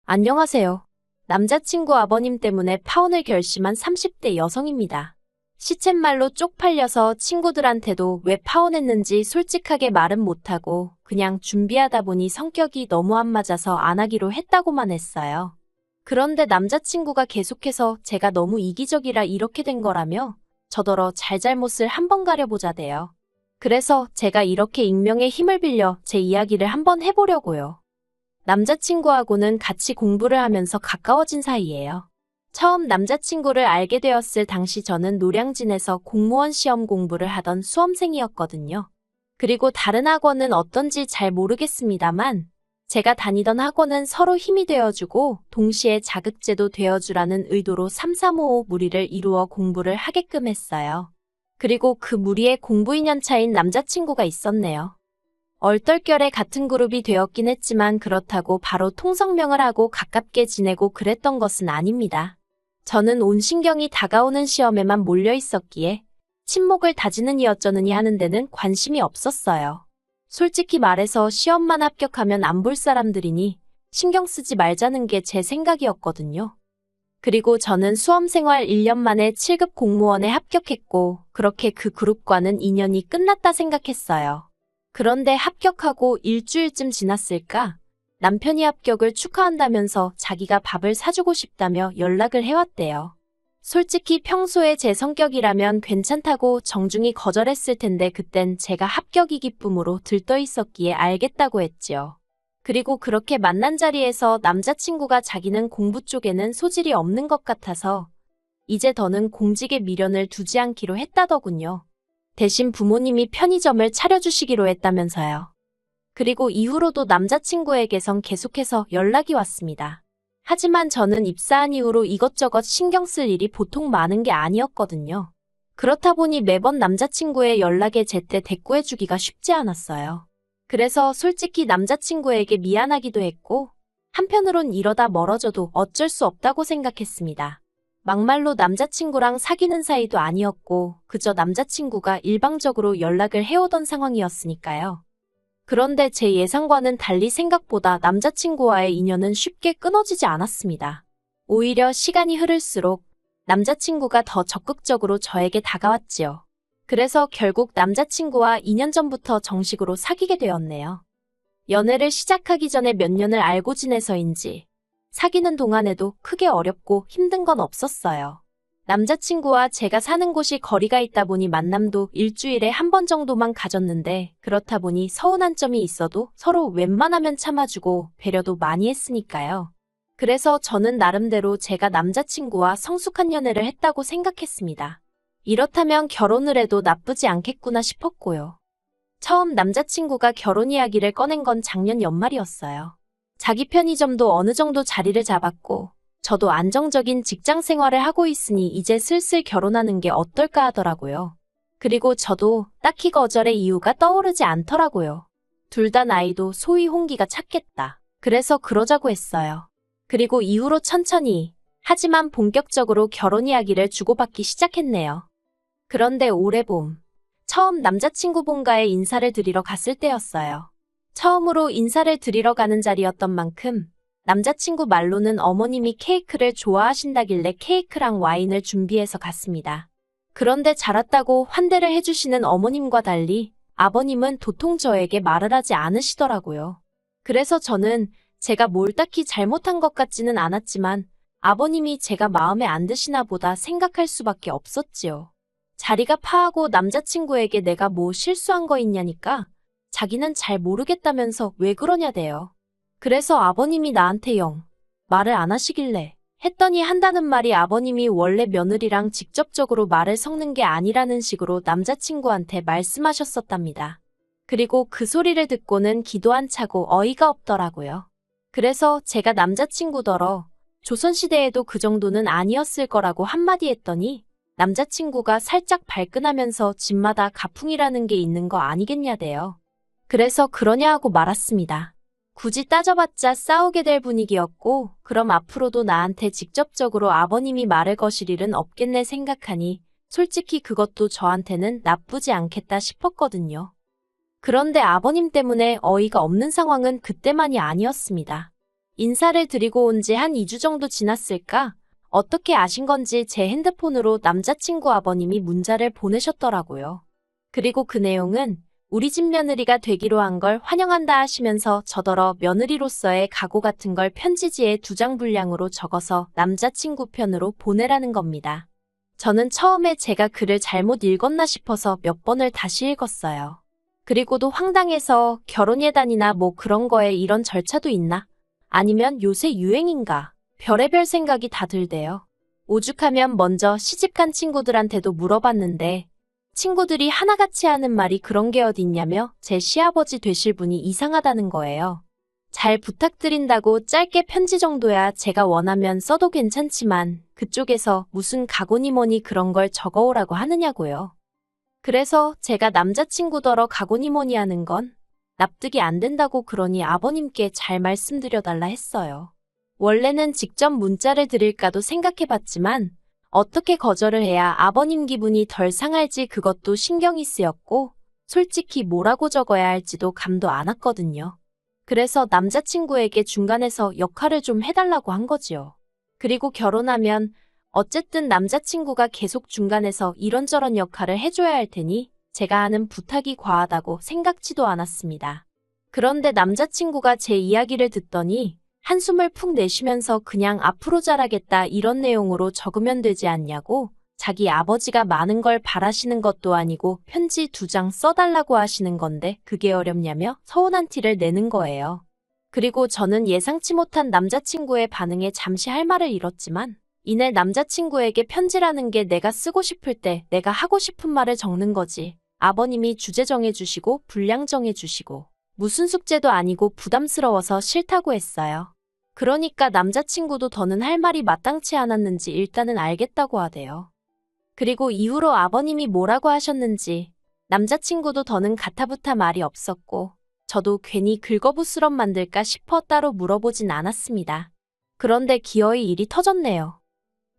안녕하세요. 남자친구 아버님 때문에 파혼을 결심한 30대 여성입니다. 시쳇말로 쪽팔려서 친구들한테도 왜 파혼했는지 솔직하게 말은 못하고 그냥 준비하다 보니 성격이 너무 안 맞아서 안 하기로 했다고만 했어요. 그런데 남자친구가 계속해서 제가 너무 이기적이라 이렇게 된 거라며 저더러 잘잘못을 한번 가려보자대요. 그래서 제가 이렇게 익명의 힘을 빌려 제 이야기를 한번 해보려고요. 남자친구하고는 같이 공부를 하면서 가까워진 사이예요. 처음 남자친구를 알게 되었을 당시 저는 노량진에서 공무원 시험 공부를 하던 수험생이었거든요. 그리고 다른 학원은 어떤지 잘 모르겠습니다만 제가 다니던 학원은 서로 힘이 되어주고 동시에 자극제도 되어주라는 의도로 3-3-5 무리를 이루어 공부를 하게끔 했어요. 그리고 그 무리에 공부 2년 차인 남자친구가 있었네요. 얼떨결에 같은 그룹이 되었긴 했지만 그렇다고 바로 통성명을 하고 가깝게 지내고 그랬던 것은 아닙니다. 저는 온 신경이 다가오는 시험에만 몰려 있었기에 친목을 다지는 이어쩌느니 하는 데는 관심이 없었어요. 솔직히 말해서 시험만 합격하면 안 볼 사람들이니 신경 쓰지 말자는 게 제 생각이었거든요. 그리고 저는 수험생활 1년 만에 7급 공무원에 합격했고 그렇게 그 그룹과는 인연이 끝났다 생각했어요. 그런데 합격하고 일주일쯤 지났을까? 남편이 합격을 축하한다면서 자기가 밥을 사주고 싶다며 연락을 해왔대요. 솔직히 평소에 제 성격이라면 괜찮다고 정중히 거절했을 텐데 그땐 제가 합격이 기쁨으로 들떠 있었기에 알겠다고 했지요. 그리고 그렇게 만난 자리에서 남자친구가 자기는 공부 쪽에는 소질이 없는 것 같아서 이제 더는 공직에 미련을 두지 않기로 했다더군요. 대신 부모님이 편의점을 차려주시기로 했다면서요. 그리고 이후로도 남자친구에게선 계속해서 연락이 왔습니다. 하지만 저는 입사한 이후로 이것저것 신경 쓸 일이 보통 많은 게 아니었거든요. 그렇다 보니 매번 남자친구의 연락에 제때 대꾸해주기가 쉽지 않았어요. 그래서 솔직히 남자친구에게 미안하기도 했고 한편으론 이러다 멀어져도 어쩔 수 없다고 생각했습니다. 막말로 남자친구랑 사귀는 사이도 아니었고 그저 남자친구가 일방적으로 연락을 해오던 상황이었으니까요. 그런데 제 예상과는 달리 생각보다 남자친구와의 인연은 쉽게 끊어지지 않았습니다. 오히려 시간이 흐를수록 남자친구가 더 적극적으로 저에게 다가왔지요. 그래서 결국 남자친구와 2년 전부터 정식으로 사귀게 되었네요. 연애를 시작하기 전에 몇 년을 알고 지내서인지 사귀는 동안에도 크게 어렵고 힘든 건 없었어요. 남자친구와 제가 사는 곳이 거리가 있다 보니 만남도 일주일에 한 번 정도만 가졌는데 그렇다 보니 서운한 점이 있어도 서로 웬만하면 참아주고 배려도 많이 했으니까요. 그래서 저는 나름대로 제가 남자친구와 성숙한 연애를 했다고 생각했습니다. 이렇다면 결혼을 해도 나쁘지 않겠구나 싶었고요. 처음 남자친구가 결혼 이야기를 꺼낸 건 작년 연말이었어요. 자기 편의점도 어느 정도 자리를 잡았고 저도 안정적인 직장 생활을 하고 있으니 이제 슬슬 결혼하는 게 어떨까 하더라고요. 그리고 저도 딱히 거절의 이유가 떠오르지 않더라고요. 둘 다 나이도 소위 홍기가 찼겠다. 그래서 그러자고 했어요. 그리고 이후로 천천히 하지만 본격적으로 결혼 이야기를 주고받기 시작했네요. 그런데 올해 봄 처음 남자친구 본가에 인사를 드리러 갔을 때였어요. 처음으로 인사를 드리러 가는 자리였던 만큼 남자친구 말로는 어머님이 케이크를 좋아하신다길래 케이크랑 와인을 준비해서 갔습니다. 그런데 잘 왔다고 환대를 해주시는 어머님과 달리 아버님은 도통 저에게 말을 하지 않으시더라고요. 그래서 저는 제가 뭘 딱히 잘못한 것 같지는 않았지만 아버님이 제가 마음에 안 드시나 보다 생각할 수밖에 없었지요. 자리가 파하고 남자친구에게 내가 뭐 실수한 거 있냐니까 자기는 잘 모르겠다면서 왜 그러냐대요. 그래서 아버님이 나한테 영 말을 안 하시길래 했더니 한다는 말이 아버님이 원래 며느리랑 직접적으로 말을 섞는 게 아니라는 식으로 남자친구한테 말씀하셨었답니다. 그리고 그 소리를 듣고는 기도 안 차고 어이가 없더라고요. 그래서 제가 남자친구더러 조선시대에도 그 정도는 아니었을 거라고 한마디 했더니 남자친구가 살짝 발끈하면서 집마다 가풍이라는 게 있는 거 아니겠냐대요. 그래서 그러냐 하고 말았습니다. 굳이 따져봤자 싸우게 될 분위기였고 그럼 앞으로도 나한테 직접적으로 아버님이 말을 거실 일은 없겠네 생각하니 솔직히 그것도 저한테는 나쁘지 않겠다 싶었거든요. 그런데 아버님 때문에 어이가 없는 상황은 그때만이 아니었습니다. 인사를 드리고 온 지 한 2주 정도 지났을까? 어떻게 아신 건지 제 핸드폰으로 남자친구 아버님이 문자를 보내셨더라고요. 그리고 그 내용은 우리 집 며느리가 되기로 한 걸 환영한다 하시면서 저더러 며느리로서의 각오 같은 걸 편지지에 2장 분량으로 적어서 남자친구 편으로 보내라는 겁니다. 저는 처음에 제가 글을 잘못 읽었나 싶어서 몇 번을 다시 읽었어요. 그리고도 황당해서 결혼 예단이나 뭐 그런 거에 이런 절차도 있나? 아니면 요새 유행인가? 별의별 생각이 다 들대요. 오죽하면 먼저 시집간 친구들한테도 물어봤는데 친구들이 하나같이 하는 말이 그런 게 어딨냐며 제 시아버지 되실 분이 이상하다는 거예요. 잘 부탁드린다고 짧게 편지 정도야 제가 원하면 써도 괜찮지만 그쪽에서 무슨 각오니 뭐니 그런 걸 적어오라고 하느냐고요. 그래서 제가 남자친구더러 각오니 뭐니 하는 건 납득이 안 된다고 그러니 아버님께 잘 말씀드려달라 했어요. 원래는 직접 문자를 드릴까도 생각해봤지만 어떻게 거절을 해야 아버님 기분이 덜 상할지 그것도 신경이 쓰였고 솔직히 뭐라고 적어야 할지도 감도 안 왔거든요. 그래서 남자친구에게 중간에서 역할을 좀 해달라고 한 거지요. 그리고 결혼하면 어쨌든 남자친구가 계속 중간에서 이런저런 역할을 해줘야 할 테니 제가 하는 부탁이 과하다고 생각지도 않았습니다. 그런데 남자친구가 제 이야기를 듣더니 한숨을 푹 내쉬면서 그냥 앞으로 잘하겠다 이런 내용으로 적으면 되지 않냐고 자기 아버지가 많은 걸 바라시는 것도 아니고 편지 2장 써달라고 하시는 건데 그게 어렵냐며 서운한 티를 내는 거예요. 그리고 저는 예상치 못한 남자친구의 반응에 잠시 할 말을 잃었지만 이내 남자친구에게 편지라는 게 내가 쓰고 싶을 때 내가 하고 싶은 말을 적는 거지. 아버님이 주제 정해주시고 분량 정해주시고 무슨 숙제도 아니고 부담스러워서 싫다고 했어요. 그러니까 남자친구도 더는 할 말이 마땅치 않았는지 일단은 알겠다고 하대요. 그리고 이후로 아버님이 뭐라고 하셨는지 남자친구도 더는 가타부타 말이 없었고 저도 괜히 긁어부스럼 만들까 싶어 따로 물어보진 않았습니다. 그런데 기어이 일이 터졌네요.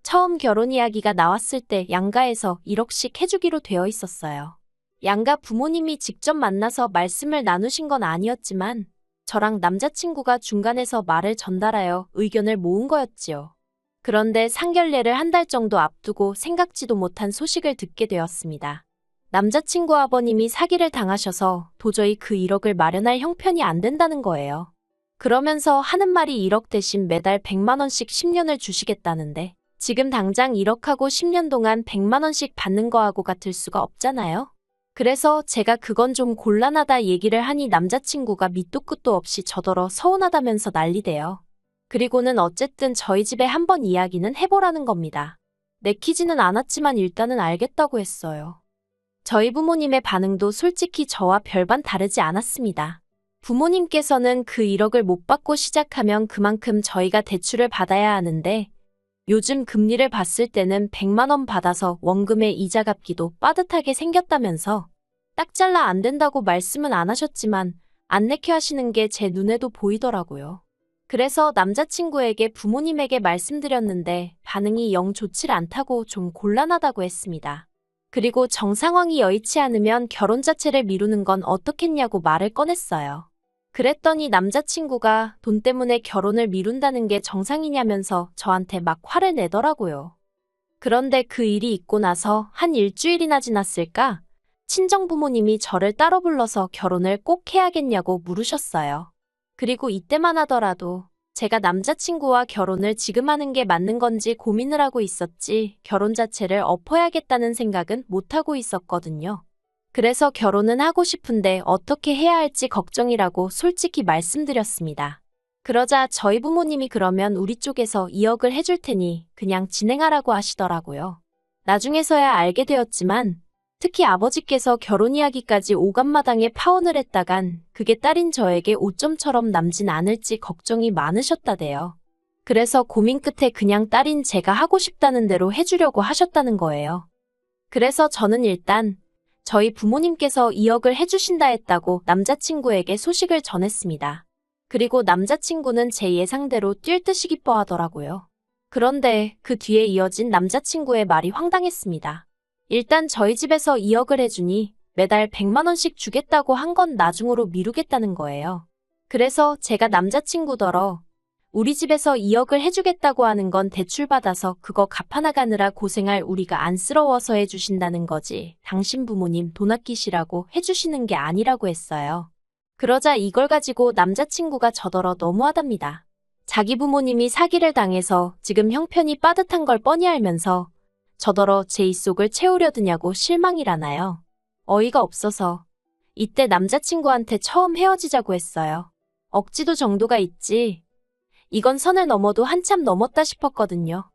처음 결혼 이야기가 나왔을 때 양가에서 1억씩 해주기로 되어 있었어요. 양가 부모님이 직접 만나서 말씀을 나누신 건 아니었지만 저랑 남자친구가 중간에서 말을 전달하여 의견을 모은 거였지요. 그런데 상견례를 한 달 정도 앞두고 생각지도 못한 소식을 듣게 되었습니다. 남자친구 아버님이 사기를 당하셔서 도저히 그 1억을 마련할 형편이 안 된다는 거예요. 그러면서 하는 말이 1억 대신 매달 100만 원씩 10년을 주시겠다는데 지금 당장 1억하고 10년 동안 100만 원씩 받는 거하고 같을 수가 없잖아요. 그래서 제가 그건 좀 곤란하다 얘기를 하니 남자친구가 밑도 끝도 없이 저더러 서운하다면서 난리대요. 그리고는 어쨌든 저희 집에 한번 이야기는 해보라는 겁니다. 내키지는 않았지만 일단은 알겠다고 했어요. 저희 부모님의 반응도 솔직히 저와 별반 다르지 않았습니다. 부모님께서는 그 1억을 못 받고 시작하면 그만큼 저희가 대출을 받아야 하는데 요즘 금리를 봤을 때는 100만 원 받아서 원금의 이자 갚기도 빠듯하게 생겼다면서 딱 잘라 안 된다고 말씀은 안 하셨지만 안 내켜 하시는 게 제 눈에도 보이더라고요. 그래서 남자친구에게 부모님에게 말씀드렸는데 반응이 영 좋질 않다고 좀 곤란하다고 했습니다. 그리고 정상황이 여의치 않으면 결혼 자체를 미루는 건 어떻겠냐고 말을 꺼냈어요. 그랬더니 남자친구가 돈 때문에 결혼을 미룬다는 게 정상이냐면서 저한테 막 화를 내더라고요. 그런데 그 일이 있고 나서 한 일주일이나 지났을까? 친정부모님이 저를 따로 불러서 결혼을 꼭 해야겠냐고 물으셨어요. 그리고 이때만 하더라도 제가 남자친구와 결혼을 지금 하는 게 맞는 건지 고민을 하고 있었지 결혼 자체를 엎어야겠다는 생각은 못하고 있었거든요. 그래서 결혼은 하고 싶은데 어떻게 해야 할지 걱정이라고 솔직히 말씀드렸습니다. 그러자 저희 부모님이 그러면 우리 쪽에서 2억을 해줄 테니 그냥 진행하라고 하시더라고요. 나중에서야 알게 되었지만 특히 아버지께서 결혼 이야기까지 오간마당에 파혼을 했다간 그게 딸인 저에게 오점처럼 남진 않을지 걱정이 많으셨다대요. 그래서 고민 끝에 그냥 딸인 제가 하고 싶다는 대로 해주려고 하셨다는 거예요. 그래서 저는 일단 저희 부모님께서 2억을 해주신다 했다고 남자친구에게 소식을 전했습니다. 그리고 남자친구는 제 예상대로 뛸 듯이 기뻐하더라고요. 그런데 그 뒤에 이어진 남자친구의 말이 황당했습니다. 일단 저희 집에서 2억을 해주니 매달 100만 원씩 주겠다고 한 건 나중으로 미루겠다는 거예요. 그래서 제가 남자친구더러 우리 집에서 2억을 해주겠다고 하는 건 대출받아서 그거 갚아나가느라 고생할 우리가 안쓰러워서 해주신다는 거지. 당신 부모님 돈 아끼시라고 해주시는 게 아니라고 했어요. 그러자 이걸 가지고 남자친구가 저더러 너무하답니다. 자기 부모님이 사기를 당해서 지금 형편이 빠듯한 걸 뻔히 알면서 저더러 제 입속을 채우려 드냐고 실망이라나요. 어이가 없어서 이때 남자친구한테 처음 헤어지자고 했어요. 억지도 정도가 있지. 이건 선을 넘어도 한참 넘었다 싶었거든요.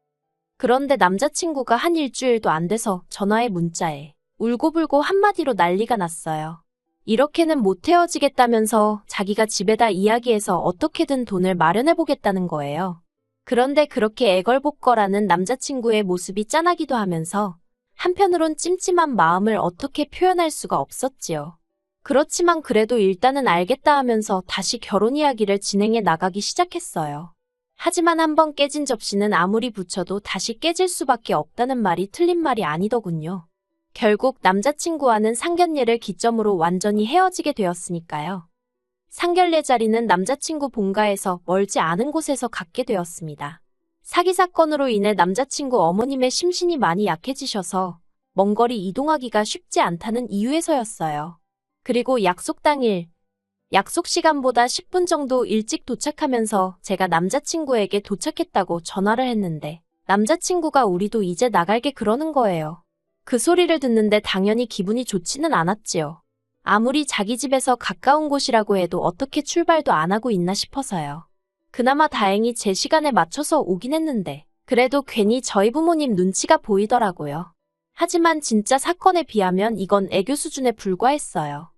그런데 남자친구가 한 일주일도 안 돼서 전화에 문자에 울고불고 한마디로 난리가 났어요. 이렇게는 못 헤어지겠다면서 자기가 집에다 이야기해서 어떻게든 돈을 마련해보겠다는 거예요. 그런데 그렇게 애걸복걸하는 남자친구의 모습이 짠하기도 하면서 한편으론 찜찜한 마음을 어떻게 표현할 수가 없었지요. 그렇지만 그래도 일단은 알겠다 하면서 다시 결혼 이야기를 진행해 나가기 시작했어요. 하지만 한번 깨진 접시는 아무리 붙여도 다시 깨질 수밖에 없다는 말이 틀린 말이 아니더군요. 결국 남자친구와는 상견례를 기점으로 완전히 헤어지게 되었으니까요. 상견례 자리는 남자친구 본가에서 멀지 않은 곳에서 갖게 되었습니다. 사기 사건으로 인해 남자친구 어머님의 심신이 많이 약해지셔서 먼 거리 이동하기가 쉽지 않다는 이유에서였어요. 그리고 약속 당일, 약속 시간보다 10분 정도 일찍 도착하면서 제가 남자친구에게 도착했다고 전화를 했는데 남자친구가 우리도 이제 나갈게 그러는 거예요. 그 소리를 듣는데 당연히 기분이 좋지는 않았지요. 아무리 자기 집에서 가까운 곳이라고 해도 어떻게 출발도 안 하고 있나 싶어서요. 그나마 다행히 제 시간에 맞춰서 오긴 했는데 그래도 괜히 저희 부모님 눈치가 보이더라고요. 하지만 진짜 사건에 비하면 이건 애교 수준에 불과했어요.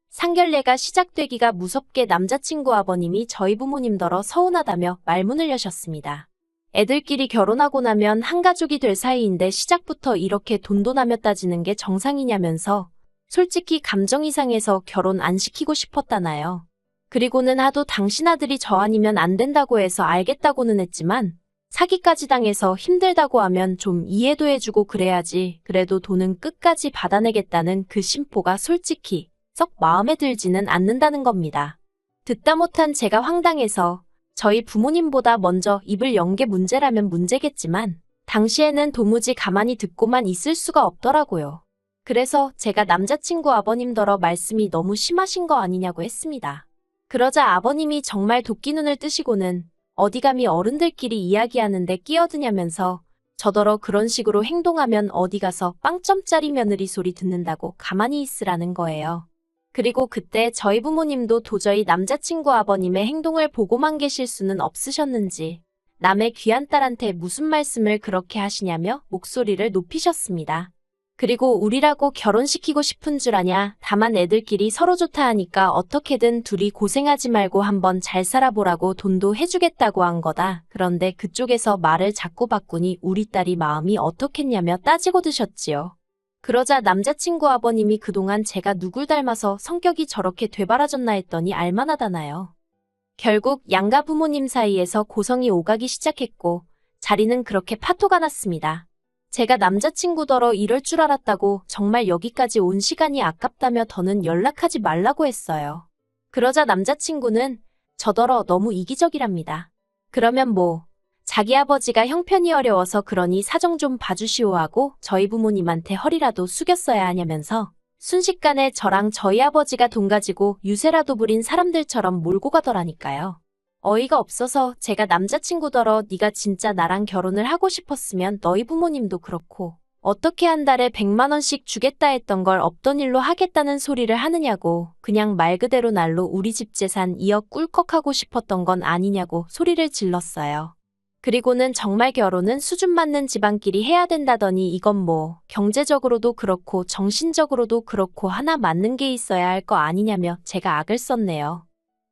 상견례가 시작되기가 무섭게 남자친구 아버님이 저희 부모님더러 서운하다며 말문을 여셨습니다. 애들끼리 결혼하고 나면 한 가족이 될 사이인데 시작부터 이렇게 돈돈하며 따지는 게 정상이냐면서 솔직히 감정이 상해서 결혼 안 시키고 싶었다나요. 그리고는 하도 당신 아들이 저 아니면 안 된다고 해서 알겠다고는 했지만 사기까지 당해서 힘들다고 하면 좀 이해도 해주고 그래야지. 그래도 돈은 끝까지 받아내겠다는 그 심보가 솔직히 썩 마음에 들지는 않는다는 겁니다. 듣다 못한 제가 황당해서 저희 부모님보다 먼저 입을 연 게 문제라면 문제겠지만 당시에는 도무지 가만히 듣고만 있을 수가 없더라고요. 그래서 제가 남자친구 아버님더러 말씀이 너무 심하신 거 아니냐고 했습니다. 그러자 아버님이 정말 도끼눈을 뜨시고는 어디 감히 어른들끼리 이야기하는데 끼어드냐면서 저더러 그런 식으로 행동하면 어디 가서 빵점짜리 며느리 소리 듣는다고 가만히 있으라는 거예요. 그리고 그때 저희 부모님도 도저히 남자친구 아버님의 행동을 보고만 계실 수는 없으셨는지 남의 귀한 딸한테 무슨 말씀을 그렇게 하시냐며 목소리를 높이셨습니다. 그리고 우리라고 결혼시키고 싶은 줄 아냐. 다만 애들끼리 서로 좋다 하니까 어떻게든 둘이 고생하지 말고 한번 잘 살아보라고 돈도 해주겠다고 한 거다. 그런데 그쪽에서 말을 자꾸 바꾸니 우리 딸이 마음이 어떻겠냐며 따지고 드셨지요. 그러자 남자친구 아버님이 그동안 제가 누굴 닮아서 성격이 저렇게 되바라졌나 했더니 알만하다나요. 결국 양가 부모님 사이에서 고성이 오가기 시작했고 자리는 그렇게 파토가 났습니다. 제가 남자친구더러 이럴 줄 알았다고 정말 여기까지 온 시간이 아깝다며 더는 연락하지 말라고 했어요. 그러자 남자친구는 저더러 너무 이기적이랍니다. 그러면 뭐 자기 아버지가 형편이 어려워서 그러니 사정 좀 봐주시오 하고 저희 부모님한테 허리라도 숙였어야 하냐면서 순식간에 저랑 저희 아버지가 돈 가지고 유세라도 부린 사람들처럼 몰고 가더라니까요. 어이가 없어서 제가 남자친구더러 네가 진짜 나랑 결혼을 하고 싶었으면 너희 부모님도 그렇고 어떻게 한 달에 100만 원씩 주겠다 했던 걸 없던 일로 하겠다는 소리를 하느냐고 그냥 말 그대로 날로 우리 집 재산 2억 꿀꺽하고 싶었던 건 아니냐고 소리를 질렀어요. 그리고는 정말 결혼은 수준 맞는 집안끼리 해야 된다더니 이건 뭐 경제적으로도 그렇고 정신적으로도 그렇고 하나 맞는 게 있어야 할 거 아니냐며 제가 악을 썼네요.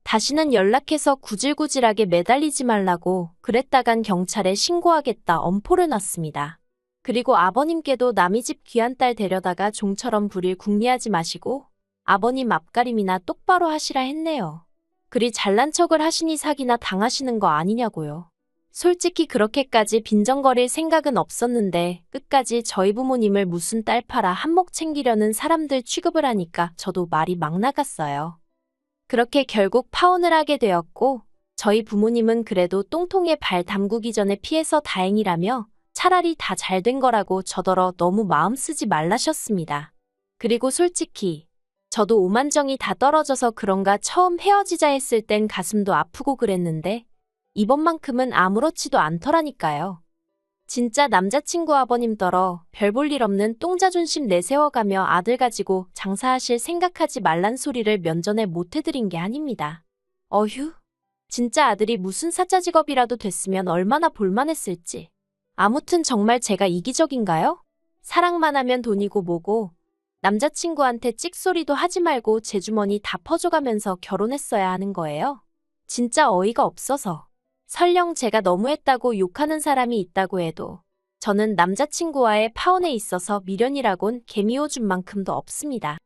다시는 연락해서 구질구질하게 매달리지 말라고 그랬다간 경찰에 신고하겠다 엄포를 놨습니다. 그리고 아버님께도 남의 집 귀한 딸 데려다가 종처럼 부릴 궁리하지 마시고 아버님 앞가림이나 똑바로 하시라 했네요. 그리 잘난 척을 하시니 사기나 당하시는 거 아니냐고요. 솔직히 그렇게까지 빈정거릴 생각은 없었는데 끝까지 저희 부모님을 무슨 딸 팔아 한몫 챙기려는 사람들 취급을 하니까 저도 말이 막 나갔어요. 그렇게 결국 파혼을 하게 되었고 저희 부모님은 그래도 똥통에 발 담그기 전에 피해서 다행이라며 차라리 다 잘 된 거라고 저더러 너무 마음 쓰지 말라셨습니다. 그리고 솔직히 저도 오만정이 다 떨어져서 그런가 처음 헤어지자 했을 땐 가슴도 아프고 그랬는데 이번만큼은 아무렇지도 않더라니까요. 진짜 남자친구 아버님더러 별 볼 일 없는 똥자존심 내세워가며 아들 가지고 장사하실 생각하지 말란 소리를 면전에 못 해드린 게 아닙니다. 어휴, 진짜 아들이 무슨 사짜 직업이라도 됐으면 얼마나 볼만했을지. 아무튼 정말 제가 이기적인가요? 사랑만 하면 돈이고 뭐고 남자친구한테 찍소리도 하지 말고 제 주머니 다 퍼줘가면서 결혼했어야 하는 거예요. 진짜 어이가 없어서. 설령 제가 너무했다고 욕하는 사람이 있다고 해도 저는 남자친구와의 파혼에 있어서 미련이라곤 개미오줌만큼도 없습니다.